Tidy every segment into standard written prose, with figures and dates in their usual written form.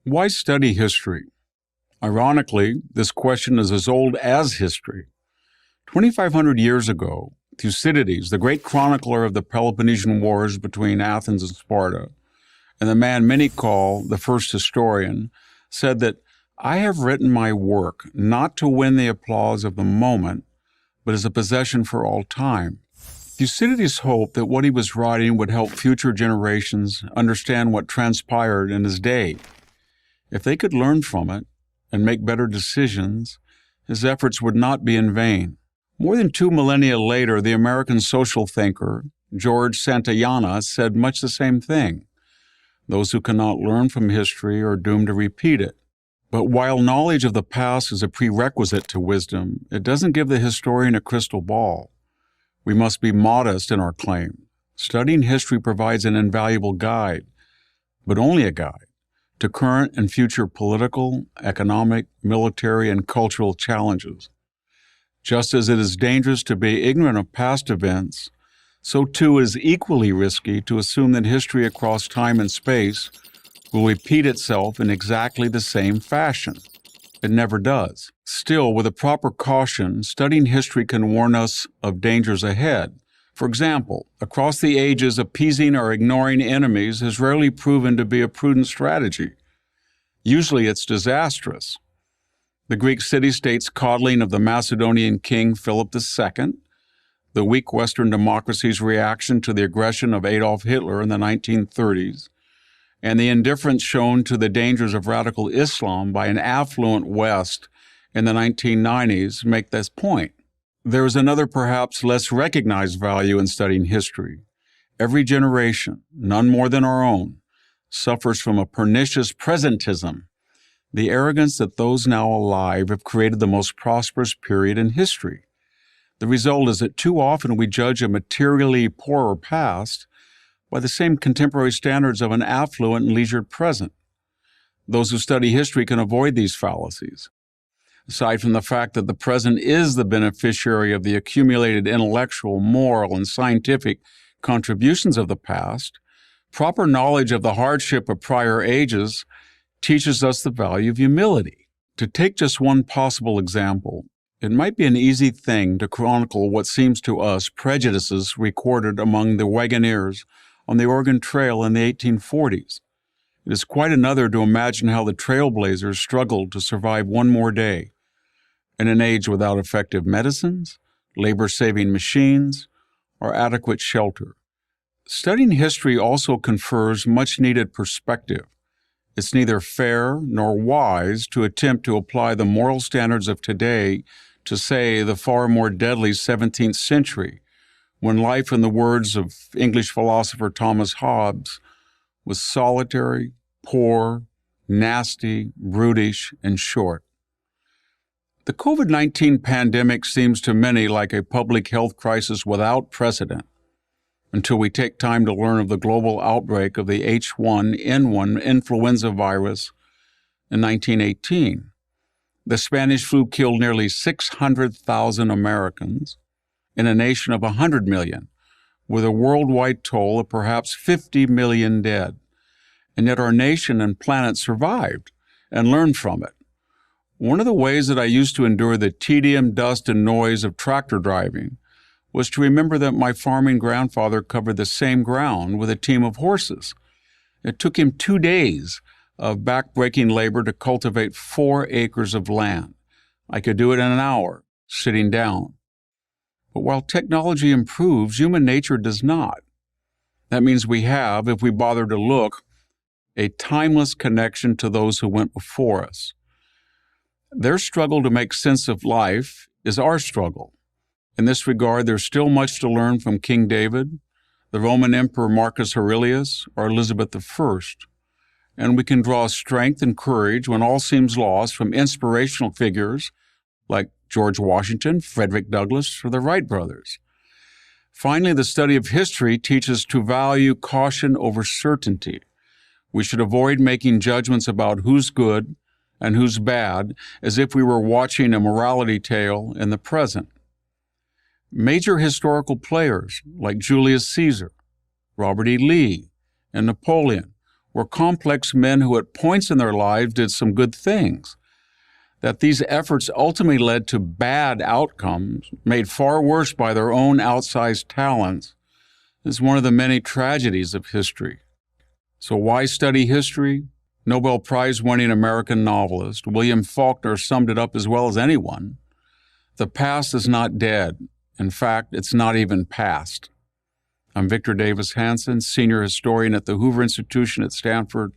Why study history? Ironically, this question is as old as history. 2,500 years ago, Thucydides, the great chronicler of the Peloponnesian Wars between Athens and Sparta, and the man many call the first historian, said that, "I have written my work not to win the applause of the moment, but as a possession for all time." Thucydides hoped that what he was writing would help future generations understand what transpired in his day. If they could learn from it and make better decisions, his efforts would not be in vain. More than 2 millennia later, the American social thinker George Santayana said much the same thing. Those who cannot learn from history are doomed to repeat it. But while knowledge of the past is a prerequisite to wisdom, it doesn't give the historian a crystal ball. We must be modest in our claim. Studying history provides an invaluable guide, but only a guide, to current and future political, economic, military, and cultural challenges. Just as it is dangerous to be ignorant of past events, so too is equally risky to assume that history across time and space will repeat itself in exactly the same fashion. It never does. Still, with a proper caution, studying history can warn us of dangers ahead. For example, across the ages, appeasing or ignoring enemies has rarely proven to be a prudent strategy. Usually it's disastrous. The Greek city-state's coddling of the Macedonian king Philip II, the weak Western democracy's reaction to the aggression of Adolf Hitler in the 1930s, and the indifference shown to the dangers of radical Islam by an affluent West in the 1990s make this point. There is another perhaps less recognized value in studying history. Every generation, none more than our own, suffers from a pernicious presentism, the arrogance that those now alive have created the most prosperous period in history. The result is that too often we judge a materially poorer past by the same contemporary standards of an affluent and leisured present. Those who study history can avoid these fallacies. Aside from the fact that the present is the beneficiary of the accumulated intellectual, moral, and scientific contributions of the past, proper knowledge of the hardship of prior ages teaches us the value of humility. To take just one possible example, it might be an easy thing to chronicle what seems to us prejudices recorded among the wagoners on the Oregon Trail in the 1840s. It is quite another to imagine how the trailblazers struggled to survive one more day in an age without effective medicines, labor-saving machines, or adequate shelter. Studying history also confers much-needed perspective. It's neither fair nor wise to attempt to apply the moral standards of today to, say, the far more deadly 17th century, when life, in the words of English philosopher Thomas Hobbes, was solitary, poor, nasty, brutish, and short. The COVID-19 pandemic seems to many like a public health crisis without precedent until we take time to learn of the global outbreak of the H1N1 influenza virus in 1918. The Spanish flu killed nearly 600,000 Americans in a nation of 100 million, with a worldwide toll of perhaps 50 million dead. And yet our nation and planet survived and learned from it. One of the ways that I used to endure the tedium, dust, and noise of tractor driving was to remember that my farming grandfather covered the same ground with a team of horses. It took him 2 days of back-breaking labor to cultivate 4 acres of land. I could do it in an hour, sitting down. But while technology improves, human nature does not. That means we have, if we bother to look, a timeless connection to those who went before us. Their struggle to make sense of life is our struggle. In this regard, there's still much to learn from King David, the Roman Emperor Marcus Aurelius, or Elizabeth I. And we can draw strength and courage when all seems lost from inspirational figures like George Washington, Frederick Douglass, or the Wright brothers. Finally, the study of history teaches to value caution over certainty. We should avoid making judgments about who's good and who's bad as if we were watching a morality tale in the present. Major historical players like Julius Caesar, Robert E. Lee, and Napoleon were complex men who at points in their lives did some good things. That these efforts ultimately led to bad outcomes, made far worse by their own outsized talents, is one of the many tragedies of history. So why study history? Nobel Prize-winning American novelist William Faulkner summed it up as well as anyone. The past is not dead. In fact, it's not even past. I'm Victor Davis Hanson, Senior Historian at the Hoover Institution at Stanford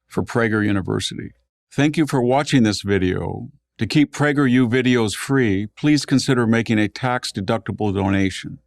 for Prager University. Thank you for watching this video. To keep PragerU videos free, please consider making a tax-deductible donation.